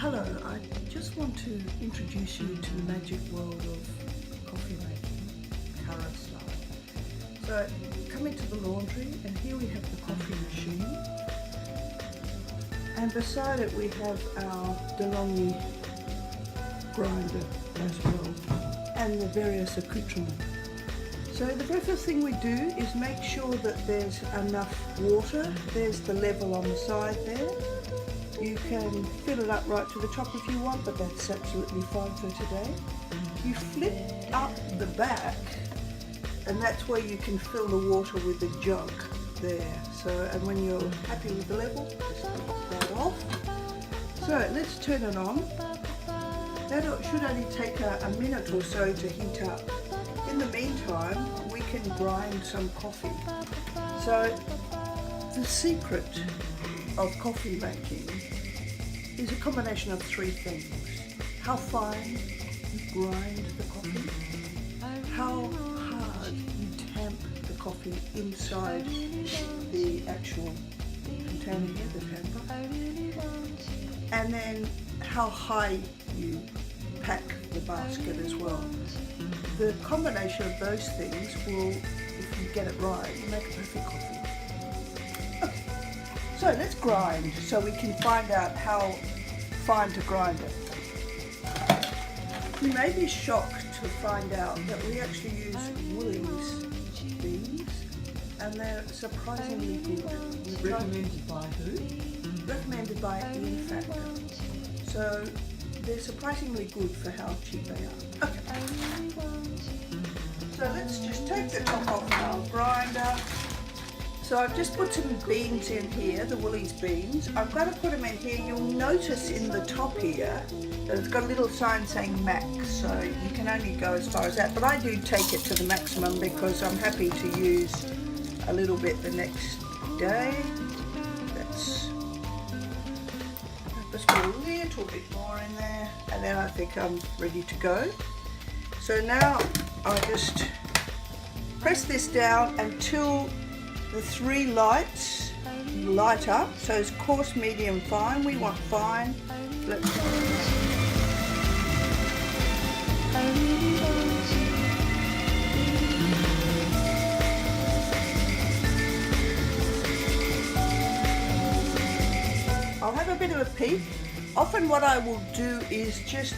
Hello, I just want to introduce you to the magic world of coffee making, Curra style. So come into the laundry and here we have the coffee machine, and beside it we have our DeLonghi grinder as well, and the various accoutrements. So the very first thing we do is make sure that there's enough water. There's the level on the side there. You can fill it up right to the top if you want, but that's absolutely fine for today. You flip up the back, and that's where you can fill the water with the jug there. So, and when you're happy with the level, just take that off. So let's turn it on. That should only take a minute or so to heat up. In the meantime, we can grind some coffee. So the secret of coffee making is a combination of three things: how fine you grind the coffee, how hard you tamp the coffee inside the actual container here, the tamper, and then how high you pack the basket as well. The combination of those things will, if you get it right, make a perfect coffee. So let's grind so we can find out how fine to grind it. You may be shocked to find out that we actually use Woolies beans, and they're surprisingly good. Recommended by who? Recommended by Ian Factor. So they're surprisingly good for how cheap they are. Okay. So let's just take the top off our grinder. So I've just put some beans in here, the Woolies beans. I'm going to put them in here. You'll notice in the top here that it's got a little sign saying max, so you can only go as far as that. But I do take it to the maximum because I'm happy to use a little bit the next day. Let's put a little bit more in there, and then I think I'm ready to go. So now I just press this down until the three lights light up. So it's coarse, medium, fine. We want fine. I'll have a bit of a peek. Often what I will do is just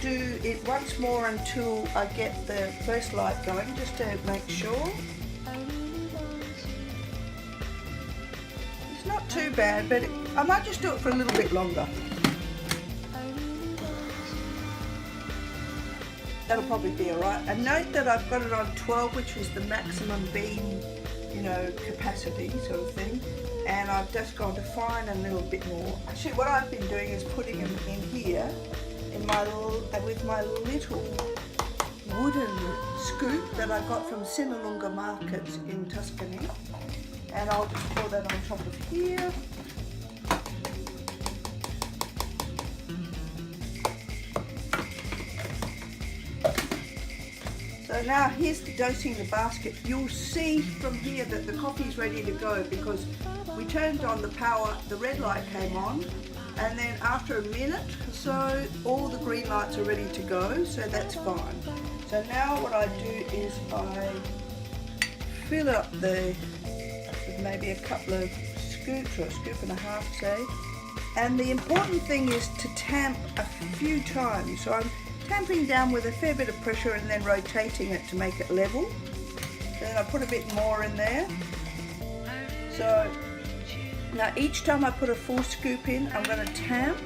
do it once more until I get the first light going, just to make sure. It's not too bad, but I might just do it for a little bit longer. That'll probably be alright. And note that I've got it on 12, which is the maximum bean, capacity sort of thing. And I've just gone to fine a little bit more. Actually, what I've been doing is putting them in here with my little wooden scoop that I got from Sinalunga markets in Tuscany. And I'll just pour that on top of here. So now here's dosing the basket. You'll see from here that the coffee's ready to go because we turned on the power, the red light came on, and then after a minute or so, all the green lights are ready to go, so that's fine. So now what I do is I fill up with maybe a couple of scoops, or a scoop and a half, say. And the important thing is to tamp a few times. So I'm tamping down with a fair bit of pressure and then rotating it to make it level. Then I put a bit more in there. So now each time I put a full scoop in, I'm going to tamp.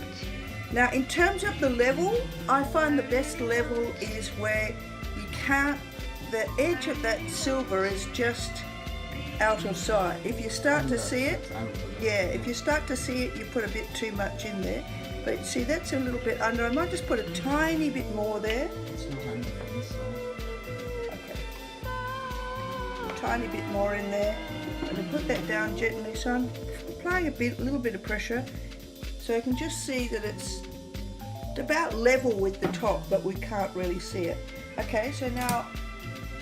Now in terms of the level, I find the best level is where you can't, the edge of that silver is just out of sight. If you start to see it, if you start to see it, you put a bit too much in there. But see, that's a little bit under. I might just put a tiny bit more there. It's not under this side. Okay. A tiny bit more in there. I'm going to put that down gently, so I'm applying a little bit of pressure. So you can just see that it's about level with the top, but we can't really see it. Okay, so now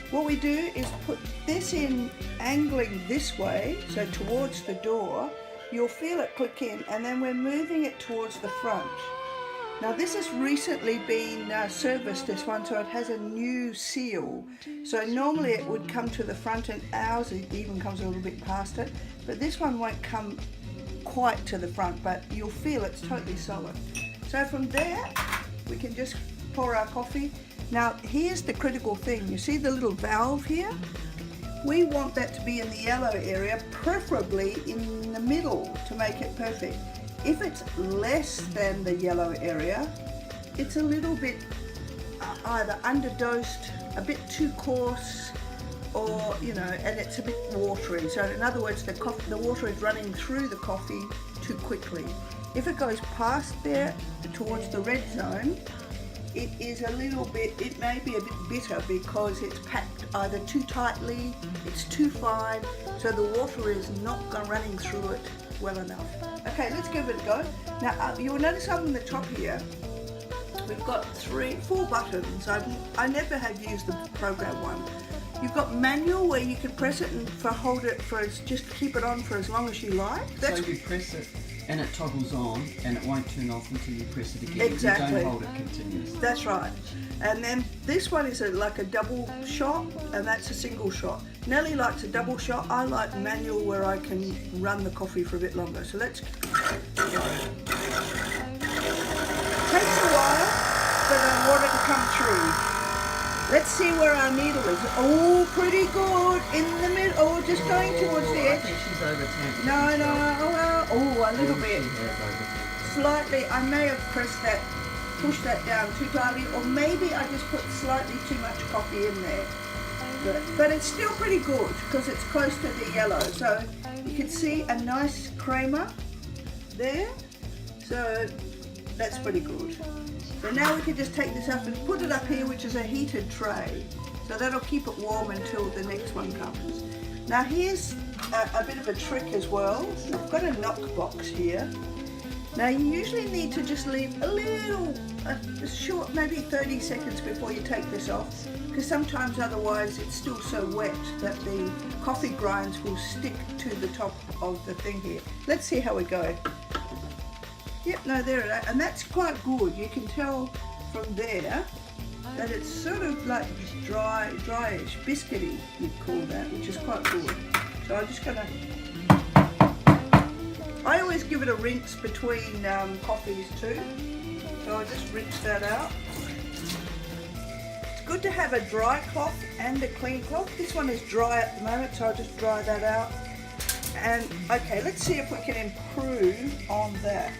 what we do is put this in angling this way, so towards the door. You'll feel it click in, and then we're moving it towards the front. Now this has recently been serviced, this one, so it has a new seal. So normally it would come to the front, and ours it even comes a little bit past it, but this one won't come quite to the front, but you'll feel it's totally solid. So from there we can just pour our coffee. Now here's the critical thing, you see the little valve here? We want that to be in the yellow area, preferably in the middle to make it perfect. If it's less than the yellow area, it's a little bit either underdosed, a bit too coarse, or, you know, and it's a bit watery. So in other words, the water is running through the coffee too quickly. If it goes past there towards the red zone, it is a little bit, it may be a bit bitter because it's packed either too tightly, it's too fine, so the water is not running through it well enough. Okay, let's give it a go. Now you'll notice up on the top here, we've got 4 buttons. I never have used the program one. You've got manual where you can press it and hold it for just keep it on for as long as you like. So you press it and it toggles on and it won't turn off until you press it again. Exactly. You don't hold it continuously. That's right. And then this one is like a double shot, and that's a single shot. Nellie likes a double shot. I like manual where I can run the coffee for a bit longer. So let's go. It takes a while for the water to come through. Let's see where our needle is. Oh, pretty good. In the middle. Oh, just going towards the edge. I think she's over temperature. No. Oh, a little bit. She has over temperature. Slightly. I may have pressed that, pushed that down too tightly, or maybe I just put slightly too much coffee in there. But it's still pretty good because it's close to the yellow. So you can see a nice creamer there. So that's pretty good. So now we can just take this up and put it up here, which is a heated tray. So that'll keep it warm until the next one comes. Now here's a bit of a trick as well. I've got a knock box here. Now you usually need to just leave a little, short, maybe 30 seconds before you take this off, because sometimes otherwise it's still so wet that the coffee grinds will stick to the top of the thing here. Let's see how we go. Yep, no, there it is, and that's quite good. You can tell from there that it's sort of like dryish, biscuity, you'd call that, which is quite good. So I'm just gonna, I always give it a rinse between coffees too. So I'll just rinse that out. It's good to have a dry cloth and a clean cloth. This one is dry at the moment, so I'll just dry that out. And okay, let's see if we can improve on that.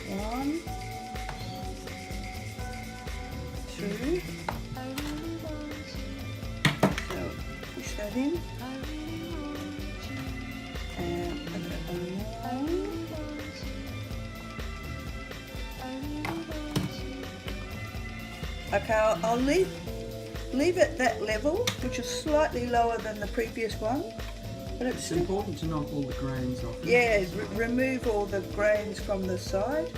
1, 2. So push that in. And put it along. Okay, I'll leave it that level, which is slightly lower than the previous one. But it's important to knock all the grains off. Yeah, remove all the grains from the side.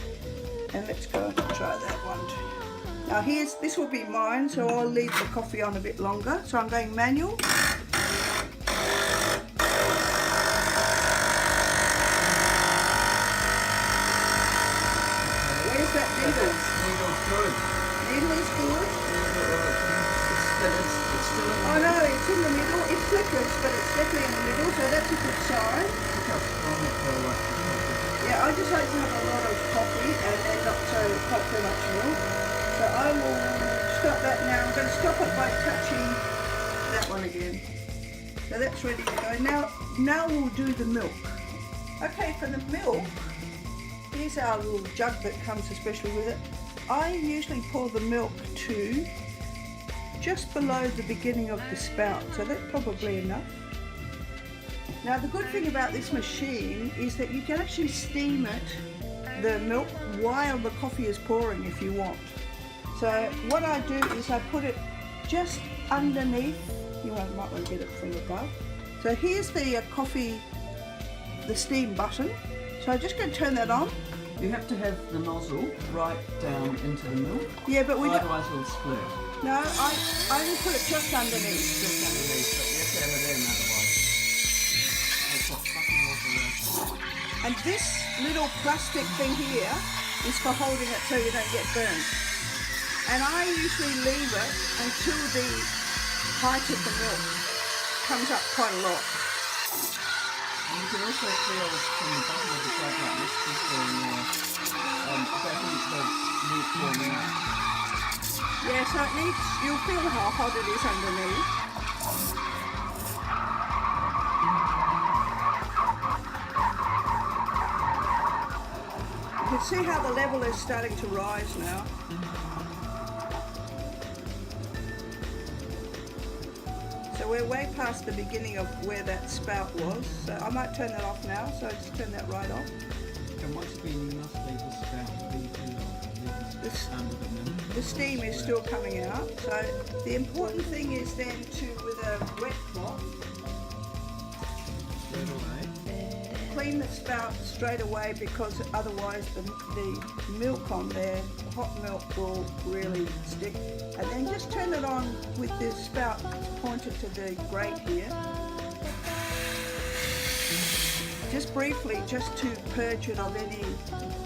And let's go and try that one too. Now this will be mine, so I'll leave the coffee on a bit longer. So I'm going manual. Where's that needle? Needle's good. Needle is good. It's still in the Oh no, it's in the middle. It flickers, but it's definitely in the middle, so that's a good sign. Look how strong it feels. Yeah, I just like to have a lot of coffee and then not too much milk. So I will stop that now. I'm going to stop it by touching that one again. So that's ready to go. Now we'll do the milk. Okay, for the milk, here's our little jug that comes especially with it. I usually pour the milk to just below the beginning of the spout, so that's probably enough. Now the good thing about this machine is that you can actually steam it, the milk, while the coffee is pouring if you want. So what I do is I put it just underneath, you might want to get it from above. So here's the the steam button. So I'm just going to turn that on. You have to have the nozzle right down into the milk. Yeah, but we don't. Otherwise it'll split. No, I only put it just underneath. Just underneath, but you have to have it in otherwise. It's a fucking awful. And this little plastic thing here is for holding it so you don't get burnt. And I usually leave it until the height of the milk comes up quite a lot. And you can also feel from the bottom of the jug like this, just the milk warming up. Yeah, so it needs, you'll feel how hot it is underneath. You can see how the level is starting to rise now. So we're way past the beginning of where that spout was. So I might turn that off now, so just turn that right off. And once again, you must leave the spout under the milk. The steam is still coming out. So the important thing is then to, with a wet cloth, clean the spout straight away, because otherwise the milk on there, hot milk, will really stick. And then just turn it on with the spout pointed to the grate here. Just briefly, just to purge it of any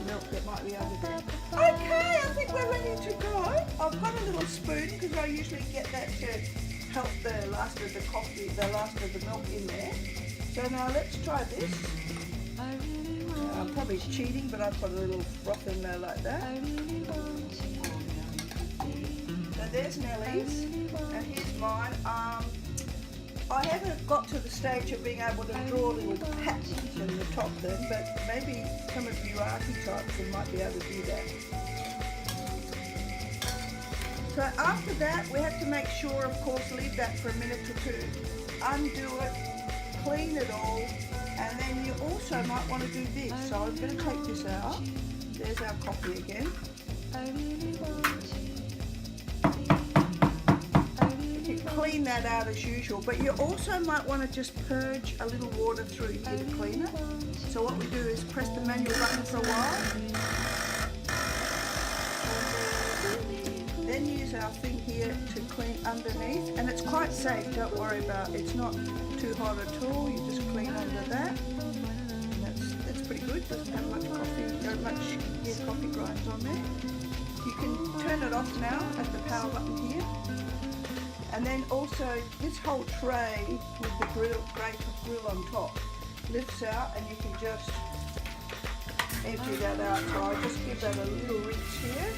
milk that might be under there. Okay, I think we're ready to go. I've got a little spoon because I usually get that to help the last of the coffee, the last of the milk in there. So now let's try this. I'm probably cheating, but I put a little froth in there like that. So there's Nellie's, and here's mine. I haven't got to the stage of being able to draw little patches in the top then, but maybe some of you archetypes might be able to do that. So after that, we have to make sure, of course, leave that for a minute or two. Undo it, clean it all, and then you also might want to do this. So I'm going to take this out. There's our coffee again. You can clean that out as usual, but you also might want to just purge a little water through here to clean it. So what we do is press the manual button for a while. Then use our thing here to clean underneath, and it's quite safe, don't worry about it. It's not too hot at all, you just clean under that. And that's pretty good, doesn't have much coffee, coffee grinds on there. You can turn it off now at the power button here. And then also this whole tray with the grill on top lifts out, and you can just empty that out. So I'll just give that a little rinse here.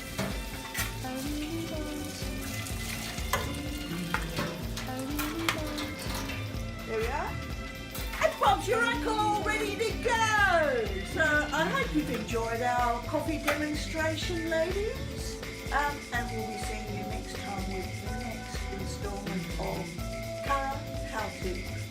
There we are. And Bob's your uncle all ready to go. So I hope you've enjoyed our coffee demonstration, ladies. And we'll be seeing you next time with the next installment of Curra How To.